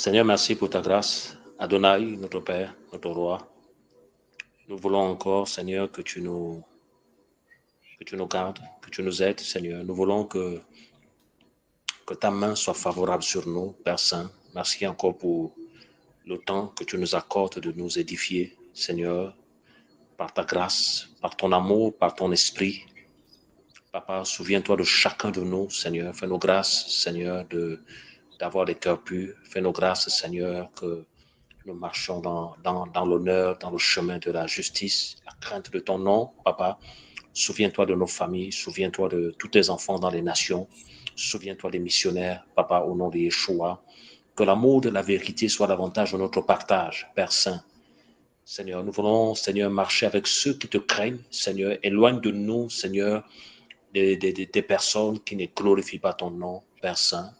Seigneur, merci pour ta grâce. Adonai, notre Père, notre Roi. Nous voulons encore, Seigneur, que tu nous gardes, que tu nous aides, Seigneur. Nous voulons que ta main soit favorable sur nous, Père Saint. Merci encore pour le temps que tu nous accordes de nous édifier, Seigneur, par ta grâce, par ton amour, par ton esprit. Papa, souviens-toi de chacun de nous, Seigneur. Fais-nous grâce, Seigneur, d'avoir des cœurs purs. Fais-nous grâce, Seigneur, que nous marchons dans l'honneur, dans le chemin de la justice, la crainte de ton nom, Papa. Souviens-toi de nos familles, souviens-toi de tous tes enfants dans les nations. Souviens-toi des missionnaires, Papa, au nom de Yeshua. Que l'amour de la vérité soit davantage de notre partage, Père Saint. Seigneur, nous voulons, Seigneur, marcher avec ceux qui te craignent, Seigneur. Éloigne de nous, Seigneur, des personnes qui ne glorifient pas ton nom, Père Saint.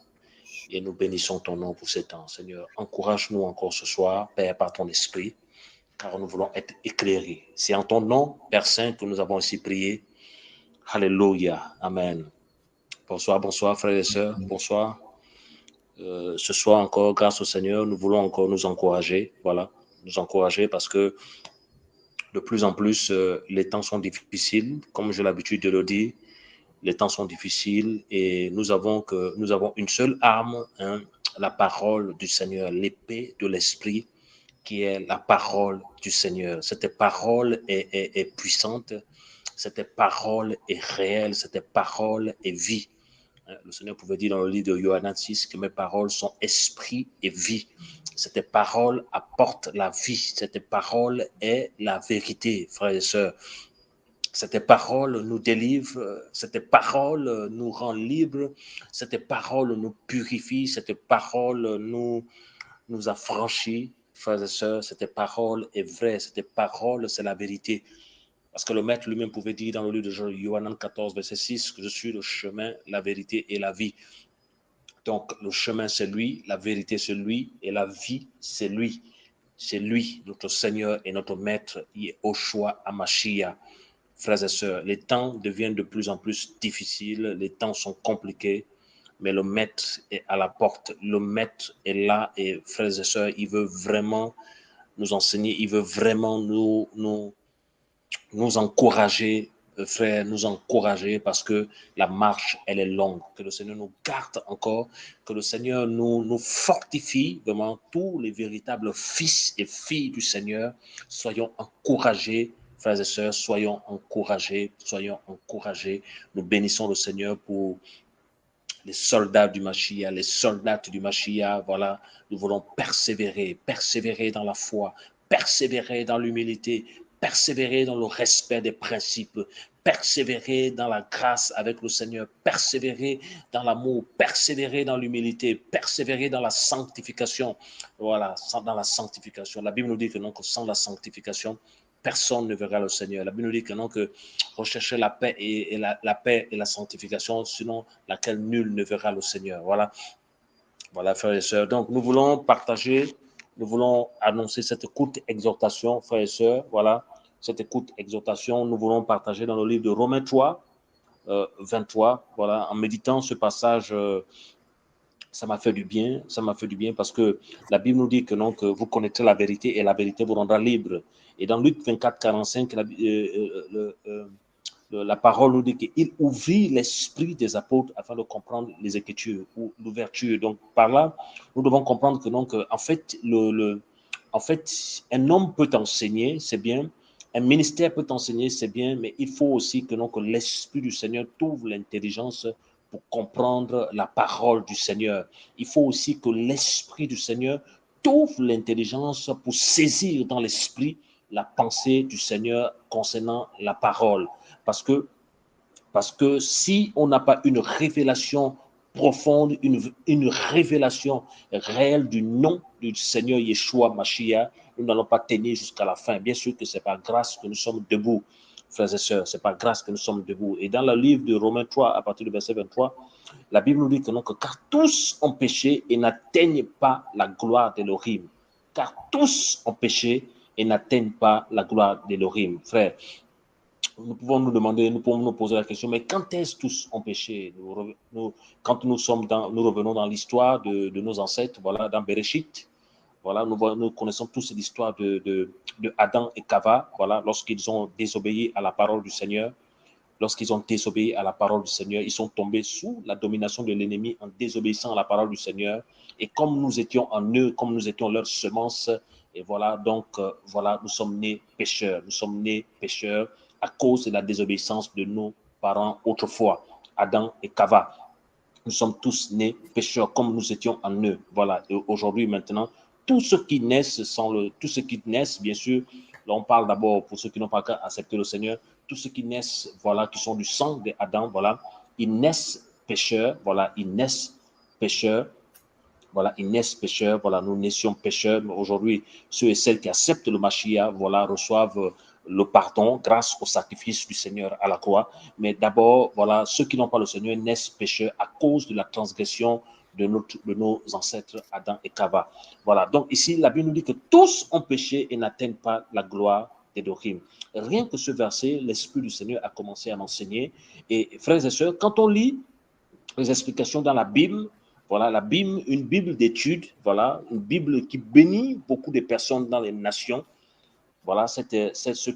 Et nous bénissons ton nom pour ces temps, Seigneur. Encourage-nous encore ce soir, Père, par ton esprit, car nous voulons être éclairés. C'est en ton nom, Père Saint, que nous avons ici prié. Alléluia. Amen. Bonsoir, bonsoir, frères et sœurs. Bonsoir. Ce soir encore, grâce au Seigneur, nous voulons encore nous encourager. Voilà, nous encourager parce que de plus en plus, les temps sont difficiles. Comme j'ai l'habitude de le dire, les temps sont difficiles et nous avons une seule arme, hein, la parole du Seigneur, l'épée de l'esprit, qui est la parole du Seigneur. Cette parole est puissante, cette parole est réelle, cette parole est vie. Le Seigneur pouvait dire dans le livre de Yohanan 6 que mes paroles sont esprit et vie. Cette parole apporte la vie, cette parole est la vérité, frères et sœurs. Cette parole nous délivre, cette parole nous rend libres, cette parole nous purifie, cette parole nous affranchit, frères et sœurs. Cette parole est vraie, cette parole, c'est la vérité. Parce que le Maître lui-même pouvait dire dans le livre de Yohanan 14, verset 6, que je suis le chemin, la vérité et la vie. Donc, le chemin, c'est lui, la vérité, c'est lui, et la vie, c'est lui. C'est lui, notre Seigneur et notre Maître, Yehoshua HaMashiach. Frères et sœurs, les temps deviennent de plus en plus difficiles, les temps sont compliqués, mais le Maître est à la porte, le Maître est là, et frères et sœurs, il veut vraiment nous enseigner, il veut vraiment nous encourager, frères, nous encourager parce que la marche, elle est longue. Que le Seigneur nous garde encore, que le Seigneur nous fortifie, vraiment, tous les véritables fils et filles du Seigneur. Soyons encouragés, frères et sœurs, soyons encouragés, soyons encouragés. Nous bénissons le Seigneur pour les soldats du Mashiach, les soldats du Mashiach, voilà, nous voulons persévérer, persévérer dans la foi, persévérer dans l'humilité, persévérer dans le respect des principes, persévérer dans la grâce avec le Seigneur, persévérer dans l'amour, persévérer dans l'humilité, persévérer dans la sanctification. Voilà, dans la sanctification. La Bible nous dit que non, que sans la sanctification, personne ne verra le Seigneur. La Bible nous dit que non, que rechercher la paix et la paix et la sanctification, sinon laquelle nul ne verra le Seigneur. Voilà, voilà, frères et sœurs. Donc, nous voulons partager, nous voulons annoncer cette courte exhortation, frères et sœurs. Voilà, cette courte exhortation, nous voulons partager dans le livre de Romains 3, 23. Voilà, en méditant ce passage, ça m'a fait du bien. Ça m'a fait du bien parce que la Bible nous dit que non, que vous connaîtrez la vérité et la vérité vous rendra libre. Et dans Luc 24, 45, la parole nous dit qu'il ouvrit l'esprit des apôtres afin de comprendre les Écritures ou l'ouverture. Donc, par là, nous devons comprendre que, donc, en fait, un homme peut enseigner, c'est bien. Un ministère peut enseigner, c'est bien, mais il faut aussi que, donc, l'Esprit du Seigneur t'ouvre l'intelligence pour comprendre la parole du Seigneur. Il faut aussi que l'Esprit du Seigneur t'ouvre l'intelligence pour saisir dans l'Esprit la pensée du Seigneur concernant la parole. Parce que si on n'a pas une révélation profonde, une révélation réelle du nom du Seigneur Yeshua Mashiach, nous n'allons pas tenir jusqu'à la fin. Bien sûr que ce n'est pas grâce que nous sommes debout, frères et sœurs, ce n'est pas grâce que nous sommes debout. Et dans le livre de Romains 3, à partir du verset 23, la Bible nous dit que non, que car tous ont péché et n'atteignent pas la gloire d'Élohim. Car tous ont péché et n'atteignent pas la gloire d'Élohim. Frère, nous pouvons nous demander, nous pouvons nous poser la question, mais quand est-ce tous ont péché? Quand nous revenons dans l'histoire de nos ancêtres, voilà, dans Bereshit, voilà, nous connaissons tous l'histoire de Adam et Chava, voilà, lorsqu'ils ont désobéi à la parole du Seigneur. Lorsqu'ils ont désobéi à la parole du Seigneur, ils sont tombés sous la domination de l'ennemi en désobéissant à la parole du Seigneur. Et comme nous étions en eux, comme nous étions leurs semences, et voilà, donc, voilà, nous sommes nés pécheurs. Nous sommes nés pécheurs à cause de la désobéissance de nos parents autrefois, Adam et Chava. Nous sommes tous nés pécheurs comme nous étions en eux. Voilà, et aujourd'hui, maintenant, tous ceux qui naissent, bien sûr, là on parle d'abord pour ceux qui n'ont pas accepté le Seigneur, tous ceux qui naissent, voilà, qui sont du sang d'Adam, voilà, ils naissent pécheurs, voilà, ils naissent pécheurs, voilà, ils naissent pécheurs, voilà, nous naissions pécheurs, mais aujourd'hui, ceux et celles qui acceptent le Mashiach, voilà, reçoivent le pardon grâce au sacrifice du Seigneur à la croix. Mais d'abord, voilà, ceux qui n'ont pas le Seigneur naissent pécheurs à cause de la transgression de nos ancêtres Adam et Chava. Voilà, donc ici, la Bible nous dit que tous ont péché et n'atteignent pas la gloire d'Élohim. Rien que ce verset, l'Esprit du Seigneur a commencé à m'enseigner. Et frères et sœurs, quand on lit les explications dans la Bible, voilà, la Bible, une Bible d'études, voilà, une Bible qui bénit beaucoup de personnes dans les nations. Voilà, ce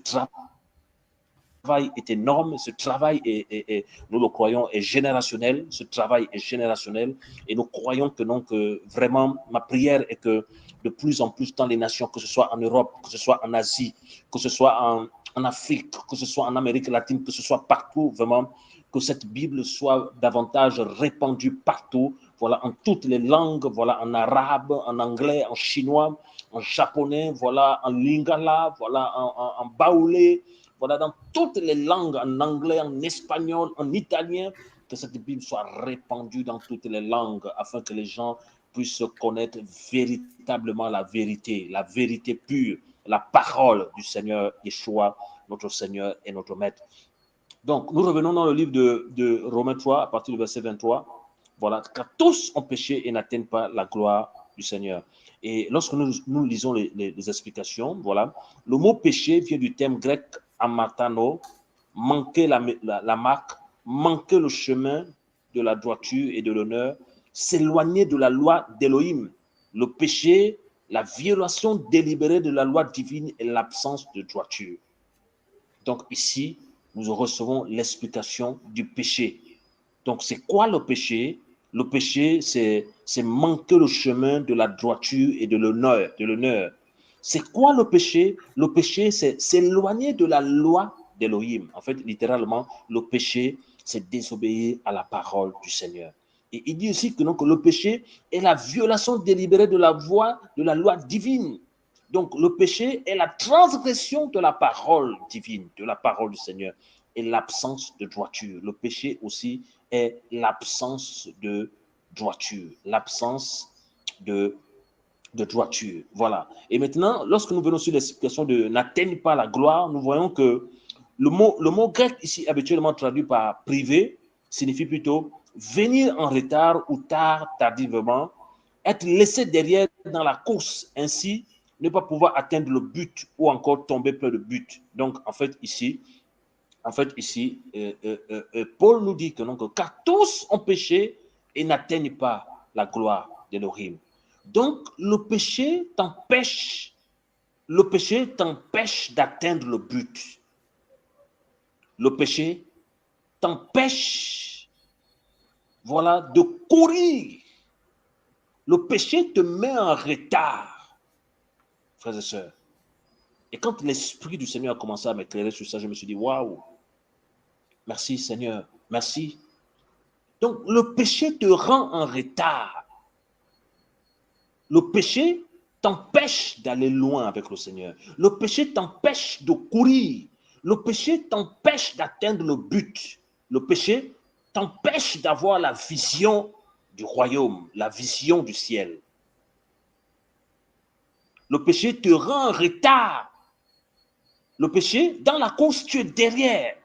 travail est énorme, ce travail nous le croyons, est générationnel, ce travail est générationnel, et nous croyons que donc, vraiment, ma prière est que de plus en plus dans les nations, que ce soit en Europe, que ce soit en Asie, que ce soit en Afrique, que ce soit en Amérique latine, que ce soit partout, vraiment, que cette Bible soit davantage répandue partout, voilà, en toutes les langues, voilà, en arabe, en anglais, en chinois, en japonais, voilà, en lingala, voilà, en baoulé, voilà, dans toutes les langues, en anglais, en espagnol, en italien, que cette Bible soit répandue dans toutes les langues afin que les gens puissent connaître véritablement la vérité pure, la parole du Seigneur Yeshua, notre Seigneur et notre Maître. Donc, nous revenons dans le livre de Romains 3, à partir du verset 23. Voilà, car tous ont péché et n'atteignent pas la gloire du Seigneur. Et lorsque nous lisons les explications, voilà, le mot péché vient du terme grec amatano, manquer la marque, manquer le chemin de la droiture et de l'honneur, s'éloigner de la loi d'Élohim. Le péché, la violation délibérée de la loi divine et l'absence de droiture. Donc ici, nous recevons l'explication du péché. Donc c'est quoi le péché? Le péché, c'est manquer le chemin de la droiture et de l'honneur. C'est quoi le péché? Le péché, c'est s'éloigner de la loi d'Élohim. En fait, littéralement, le péché, c'est désobéir à la parole du Seigneur. Et il dit aussi que donc, le péché est la violation délibérée de la loi divine. Donc, le péché est la transgression de la parole divine, de la parole du Seigneur, et l'absence de droiture. Le péché aussi est l'absence de droiture, l'absence de droiture. Voilà. Et maintenant, lorsque nous venons sur l'explication de n'atteigne pas la gloire, nous voyons que le mot grec ici habituellement traduit par privé signifie plutôt venir en retard ou tardivement, être laissé derrière dans la course, ainsi ne pas pouvoir atteindre le but ou encore tomber près du but. Donc, en fait, ici, Paul nous dit que donc, car tous ont péché et n'atteignent pas la gloire d'Élohim. Donc, le péché t'empêche d'atteindre le but. Le péché t'empêche, voilà, de courir. Le péché te met en retard, frères et sœurs. Et quand l'Esprit du Seigneur a commencé à m'éclairer sur ça, je me suis dit, waouh, merci Seigneur, merci. Donc, le péché te rend en retard. Le péché t'empêche d'aller loin avec le Seigneur. Le péché t'empêche de courir. Le péché t'empêche d'atteindre le but. Le péché t'empêche d'avoir la vision du royaume, la vision du ciel. Le péché te rend en retard. Le péché, dans la course, tu es derrière.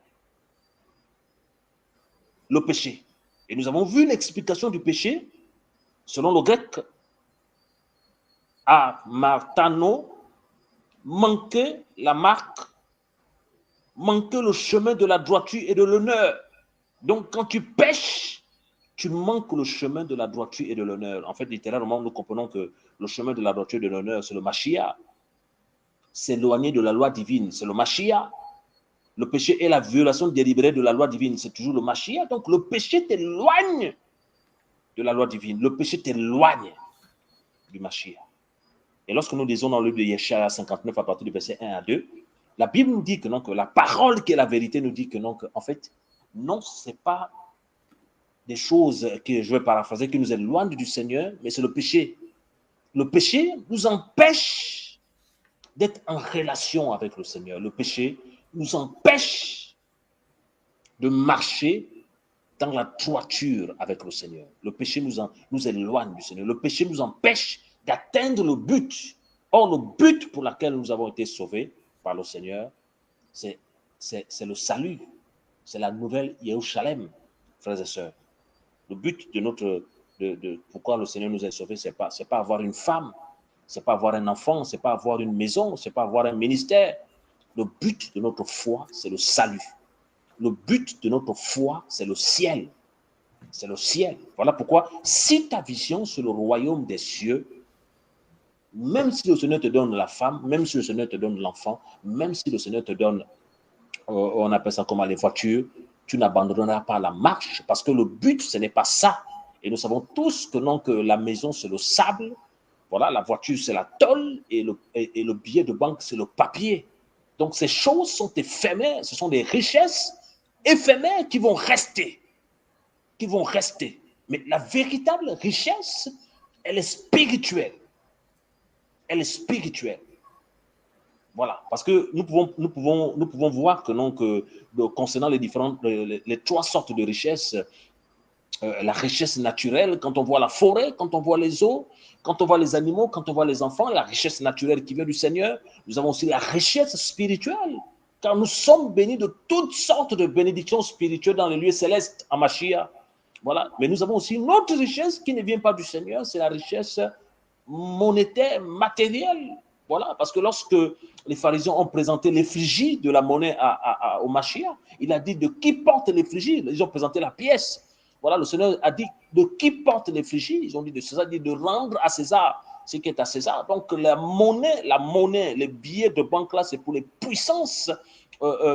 Le péché. Et nous avons vu l'explication du péché, selon le grec, amartano, manquer la marque, manquer le chemin de la droiture et de l'honneur. Donc, quand tu pêches, tu manques le chemin de la droiture et de l'honneur. En fait, littéralement, nous comprenons que le chemin de la droiture et de l'honneur, c'est le Mashiach. S'éloigner de la loi divine, c'est le Mashiach. Le péché est la violation délibérée de la loi divine, c'est toujours le Mashiach. Donc, le péché t'éloigne de la loi divine. Le péché t'éloigne du Mashiach. Et lorsque nous lisons dans le livre de Yeshaya 59 à partir du verset 1 à 2, la Bible nous dit que non, que la parole qui est la vérité nous dit que non, que, en fait, non, ce n'est pas des choses que je vais paraphraser qui nous éloignent du Seigneur, mais c'est le péché. Le péché nous empêche d'être en relation avec le Seigneur. Le péché nous empêche de marcher dans la droiture avec le Seigneur. Le péché nous éloigne du Seigneur. Le péché nous empêche d'atteindre le but. Or, le but pour lequel nous avons été sauvés par le Seigneur, c'est le salut. C'est la nouvelle Jérusalem, frères et sœurs. Le but de pourquoi le Seigneur nous a sauvés, ce n'est pas avoir une femme, ce n'est pas avoir un enfant, ce n'est pas avoir une maison, ce n'est pas avoir un ministère. Le but de notre foi, c'est le salut. Le but de notre foi, c'est le ciel. C'est le ciel. Voilà pourquoi, si ta vision sur le royaume des cieux, même si le Seigneur te donne la femme, même si le Seigneur te donne l'enfant, même si le Seigneur te donne, on appelle ça comment, les voitures, tu n'abandonneras pas la marche, parce que le but, ce n'est pas ça. Et nous savons tous que non, que la maison, c'est le sable, voilà, la voiture, c'est la tôle, et le billet de banque, c'est le papier. Donc, ces choses sont éphémères, ce sont des richesses éphémères qui vont rester. Qui vont rester. Mais la véritable richesse, elle est spirituelle. Elle est spirituelle. Voilà, parce que nous pouvons voir que, non, que concernant les trois sortes de richesses, la richesse naturelle, quand on voit la forêt, quand on voit les eaux, quand on voit les animaux, quand on voit les enfants, la richesse naturelle qui vient du Seigneur, nous avons aussi la richesse spirituelle, car nous sommes bénis de toutes sortes de bénédictions spirituelles dans les lieux célestes en Mashiach. Voilà, mais nous avons aussi une autre richesse qui ne vient pas du Seigneur, c'est la richesse monétaire, matérielle. Voilà, parce que lorsque les pharisiens ont présenté l'effigie de la monnaie au Mashiach, il a dit de qui porte l'effigie. Ils ont présenté la pièce. Voilà, le Seigneur a dit de qui porte l'effigie. Ils ont dit de César, dit de rendre à César ce qui est à César. Donc la monnaie, les billets de banque là, c'est pour les puissances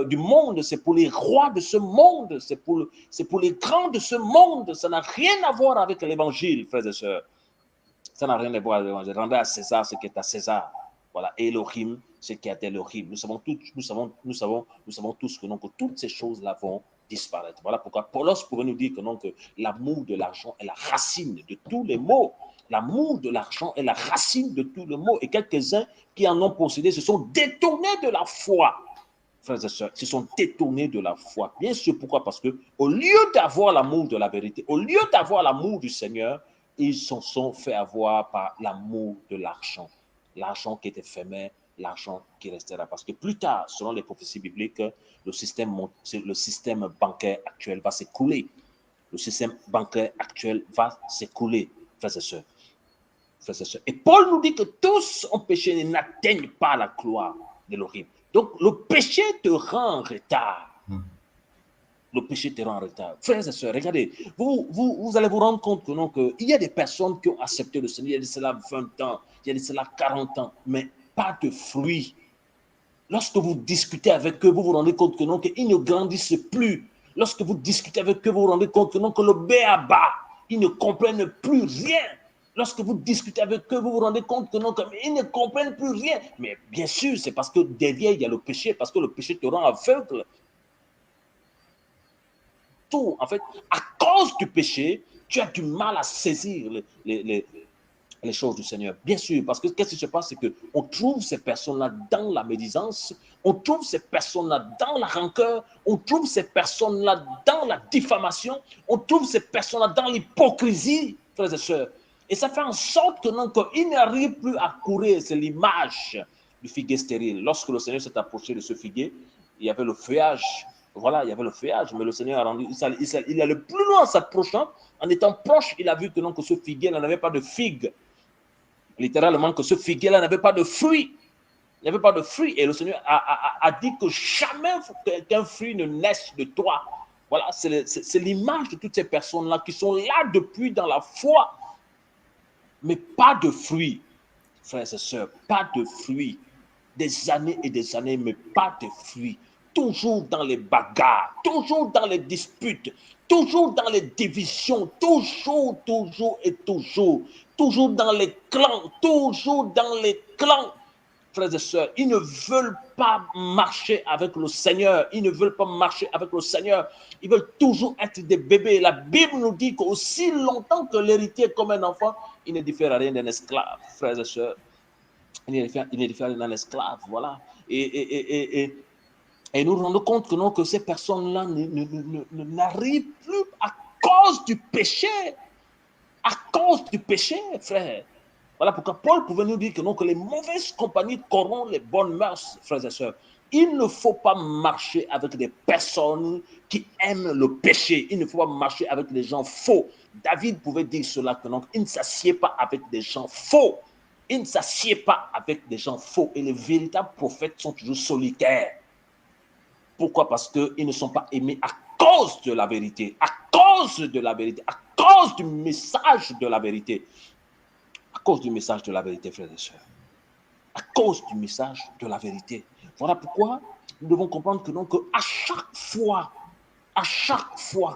du monde, c'est pour les rois de ce monde, c'est pour les grands de ce monde. Ça n'a rien à voir avec l'évangile, frères et sœurs. Ça n'a rien à voir avec l'évangile. Rendez à César ce qui est à César. Voilà, Elohim, ce qui est Elohim. Nous savons tous que, non, que toutes ces choses-là vont disparaître. Voilà pourquoi Paulos pouvait nous dire que, non, que l'amour de l'argent est la racine de tous les maux. L'amour de l'argent est la racine de tous les maux. Et quelques-uns qui en ont possédé se sont détournés de la foi. Frères et sœurs, se sont détournés de la foi. Bien sûr, pourquoi? Parce que au lieu d'avoir l'amour de la vérité, au lieu d'avoir l'amour du Seigneur, ils se sont fait avoir par l'amour de l'argent. L'argent qui est éphémère, l'argent qui restera. Parce que plus tard, selon les prophéties bibliques, le système bancaire actuel va s'écrouler. Le système bancaire actuel va s'écrouler, frères et sœurs. Et Paul nous dit que tous ont péché et n'atteignent pas la gloire de l'horrible. Donc, le péché te rend en retard. Le péché te rend en retard. Frères et sœurs, regardez, vous allez vous rendre compte que non, qu'il y a des personnes qui ont accepté le Seigneur, il y a de cela 20 ans, il y a de cela 40 ans, mais pas de fruits. Lorsque vous discutez avec eux, vous vous rendez compte que non, qu'ils ne grandissent plus. Lorsque vous discutez avec eux, vous vous rendez compte que non, que le béaba, ils ne comprennent plus rien. Lorsque vous discutez avec eux, vous vous rendez compte que non, qu'ils ne comprennent plus rien. Mais bien sûr, c'est parce que derrière, il y a le péché, parce que le péché te rend aveugle. Tout, en fait, à cause du péché, tu as du mal à saisir les choses du Seigneur. Bien sûr, parce que qu'est-ce qui se passe, c'est qu'on trouve ces personnes-là dans la médisance, on trouve ces personnes-là dans la rancœur, on trouve ces personnes-là dans la diffamation, on trouve ces personnes-là dans l'hypocrisie, frères et sœurs. Et ça fait en sorte que non, qu'ils n'arrivent plus à courir. C'est l'image du figuier stérile. Lorsque le Seigneur s'est approché de ce figuier, il y avait le feuillage. Voilà, il y avait le feuillage, mais le Seigneur a rendu, il allait plus loin en s'approchant. En étant proche, il a vu que non, que ce figuier n'avait pas de figues. Littéralement, que ce figuier-là n'avait pas de fruits. Il n'y avait pas de fruit. Et le Seigneur a dit que jamais qu'un fruit ne naisse de toi. Voilà, c'est l'image de toutes ces personnes-là qui sont là depuis dans la foi, mais pas de fruits, frères et sœurs, pas de fruits. Des années et des années, mais pas de fruits. Toujours dans les bagarres, toujours dans les disputes, toujours dans les divisions, toujours, toujours et toujours, toujours dans les clans, toujours dans les clans. Frères et sœurs, ils ne veulent pas marcher avec le Seigneur. Ils ne veulent pas marcher avec le Seigneur. Ils veulent toujours être des bébés. La Bible nous dit qu'aussi longtemps que l'héritier est comme un enfant, il ne diffère rien d'un esclave, frères et sœurs. Il ne diffère rien d'un esclave, voilà. Et nous nous rendons compte que, non, que ces personnes-là n'arrivent plus à cause du péché. À cause du péché, frère. Voilà pourquoi Paul pouvait nous dire que, non, que les mauvaises compagnies corrompent les bonnes mœurs, frères et sœurs. Il ne faut pas marcher avec des personnes qui aiment le péché. Il ne faut pas marcher avec des gens faux. David pouvait dire cela, que non, il ne s'assied pas avec des gens faux. Il ne s'assied pas avec des gens faux. Et les véritables prophètes sont toujours solitaires. Pourquoi? Parce qu'ils ne sont pas aimés à cause de la vérité, à cause de la vérité, à cause du message de la vérité. À cause du message de la vérité, frères et sœurs. À cause du message de la vérité. Voilà pourquoi nous devons comprendre que, donc, à chaque fois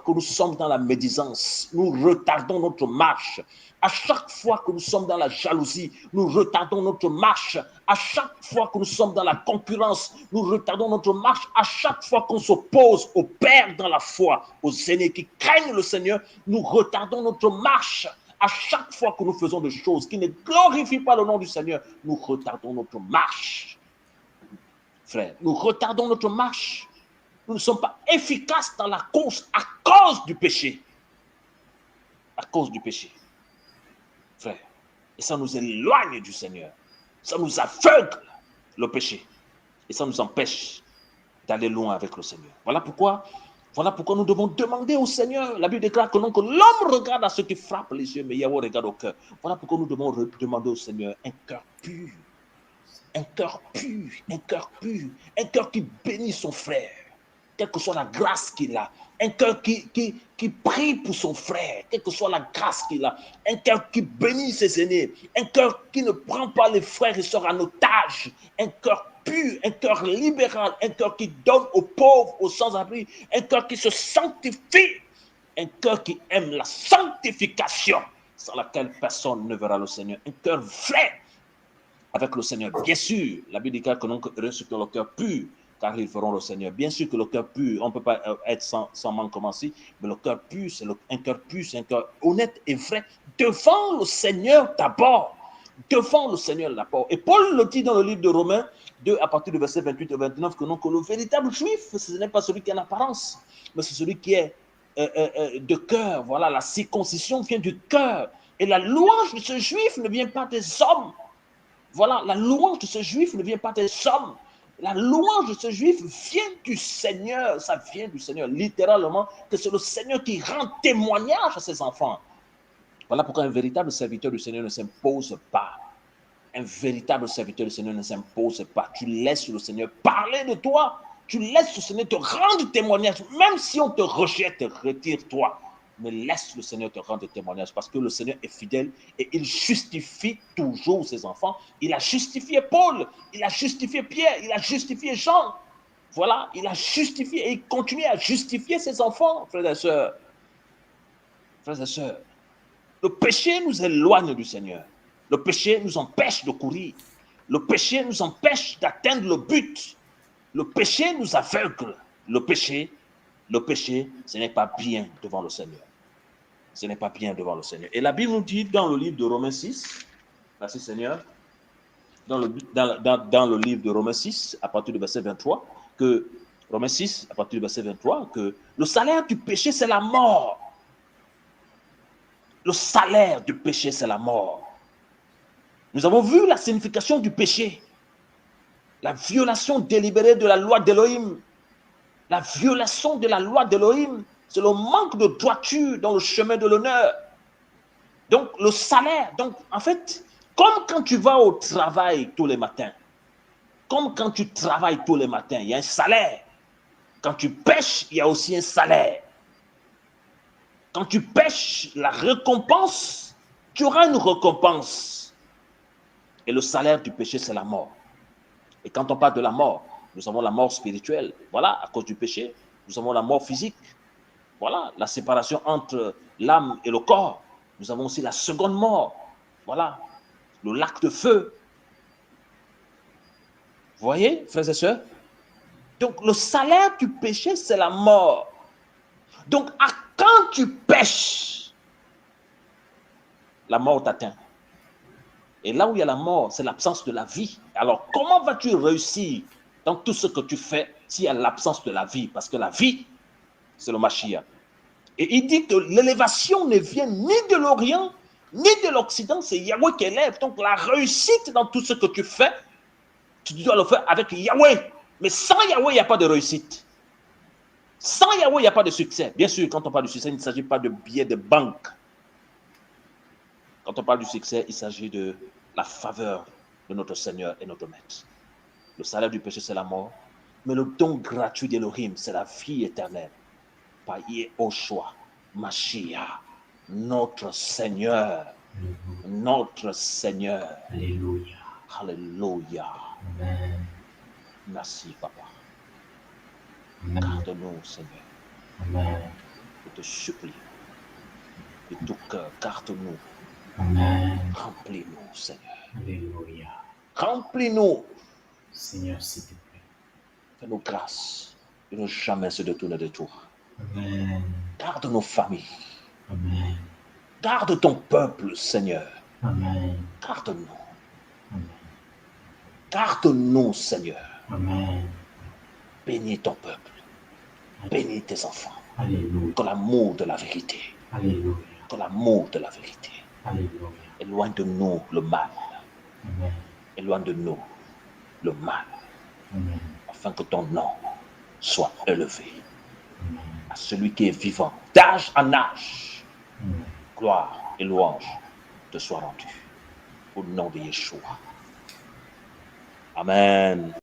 que nous sommes dans la médisance, nous retardons notre marche. À chaque fois que nous sommes dans la jalousie, nous retardons notre marche. À chaque fois que nous sommes dans la concurrence, nous retardons notre marche. À chaque fois qu'on s'oppose aux pères dans la foi, aux aînés qui craignent le Seigneur, nous retardons notre marche. À chaque fois que nous faisons des choses qui ne glorifient pas le nom du Seigneur, nous retardons notre marche. Frère, nous retardons notre marche. Nous ne sommes pas efficaces dans la course à cause du péché. À cause du péché. Frère. Et ça nous éloigne du Seigneur. Ça nous aveugle, le péché. Et ça nous empêche d'aller loin avec le Seigneur. Voilà pourquoi nous devons demander au Seigneur. La Bible déclare que, non, que l'homme regarde à ceux qui frappent les yeux, mais Yahweh regarde au cœur. Voilà pourquoi nous devons demander au Seigneur un cœur pur. Un cœur pur, un cœur pur, un cœur qui bénit son frère, quelle que soit la grâce qu'il a, un cœur qui prie pour son frère, quelle que soit la grâce qu'il a, un cœur qui bénit ses aînés, un cœur qui ne prend pas les frères et sœurs en otage, un cœur pur, un cœur libéral, un cœur qui donne aux pauvres, aux sans-abri, un cœur qui se sanctifie, un cœur qui aime la sanctification, sans laquelle personne ne verra le Seigneur, un cœur vrai avec le Seigneur. Bien sûr, la Bible dit que non, que ceux qui ont le cœur pur, car ils feront le Seigneur. Bien sûr que le cœur pur, on ne peut pas être sans manquement ici, mais le cœur pur, c'est un cœur pur, c'est un cœur honnête et vrai, devant le Seigneur d'abord. Devant le Seigneur d'abord. Et Paul le dit dans le livre de Romains 2, à partir du verset 28 et 29, que non, que le véritable juif, ce n'est pas celui qui a l'apparence, mais c'est celui qui est de cœur. Voilà, la circoncision vient du cœur. Et la louange de ce juif ne vient pas des hommes. Voilà, la louange de ce juif ne vient pas des hommes. La louange de ce juif vient du Seigneur. Ça vient du Seigneur, littéralement, que c'est le Seigneur qui rend témoignage à ses enfants. Voilà pourquoi un véritable serviteur du Seigneur ne s'impose pas. Un véritable serviteur du Seigneur ne s'impose pas. Tu laisses le Seigneur parler de toi. Tu laisses le Seigneur te rendre témoignage. Même si on te rejette, retire-toi. Mais laisse le Seigneur te rendre témoignage parce que le Seigneur est fidèle et il justifie toujours ses enfants. Il a justifié Paul, il a justifié Pierre, il a justifié Jean. Voilà, il a justifié et il continue à justifier ses enfants, frères et sœurs. Frères et sœurs, le péché nous éloigne du Seigneur. Le péché nous empêche de courir. Le péché nous empêche d'atteindre le but. Le péché nous aveugle. Le péché, ce n'est pas bien devant le Seigneur. Ce n'est pas bien devant le Seigneur. Et la Bible nous dit dans le livre de Romains 6, merci Seigneur, dans le livre de Romains 6, à partir du verset 23, que Romains 6, à partir du verset 23, que le salaire du péché, c'est la mort. Le salaire du péché, c'est la mort. Nous avons vu la signification du péché. La violation délibérée de la loi d'Élohim. La violation de la loi d'Élohim, c'est le manque de droiture dans le chemin de l'honneur. Donc, le salaire, donc, en fait, comme quand tu vas au travail tous les matins, Comme quand tu travailles tous les matins, il y a un salaire. Quand tu pêches, il y a aussi un salaire. Quand tu pêches la récompense, tu auras une récompense. Et le salaire du péché, c'est la mort. Et quand on parle de la mort, nous avons la mort spirituelle. Voilà, à cause du péché. Nous avons la mort physique. Voilà, la séparation entre l'âme et le corps. Nous avons aussi la seconde mort. Voilà, le lac de feu. Vous voyez, frères et sœurs? Donc, le salaire du péché, c'est la mort. Donc, quand tu pêches, la mort t'atteint. Et là où il y a la mort, c'est l'absence de la vie. Alors, comment vas-tu réussir dans tout ce que tu fais s'il y a l'absence de la vie? Parce que la vie, c'est le Mashiach. Et il dit que l'élévation ne vient ni de l'Orient, ni de l'Occident, c'est Yahweh qui élève. Donc, la réussite dans tout ce que tu fais, tu dois le faire avec Yahweh. Mais sans Yahweh, il n'y a pas de réussite. Sans Yahweh, il n'y a pas de succès. Bien sûr, quand on parle de succès, il ne s'agit pas de billets de banque. Quand on parle du succès, il s'agit de la faveur de notre Seigneur et notre Maître. Le salaire du péché, c'est la mort. Mais le don gratuit d'Elohim, c'est la vie éternelle. Par Yehoshua, Mashiach, notre Seigneur. Notre Seigneur. Alléluia. Alléluia. Amen. Merci, Papa. Amen. Garde-nous, Seigneur. Amen. Je te supplie. De tout cœur, garde-nous. Amen. Remplis-nous, Seigneur. Alléluia. Remplis-nous. Seigneur, s'il te plaît. Fais-nous grâce de ne jamais se détourner de toi. Amen. Garde nos familles. Amen. Garde ton peuple, Seigneur. Amen. Garde-nous. Amen. Garde-nous, Seigneur. Amen. Bénis ton peuple. Bénis tes enfants. Alléluia. Que l'amour de la vérité. Alléluia. Que l'amour de la vérité. Alléluia. Éloigne de nous le mal. Amen. Éloigne de nous le mal. Amen. Afin que ton nom soit élevé Amen. à celui qui est vivant, d'âge en âge. Amen. Gloire et louange te soient rendues. Au nom de Yeshua. Amen.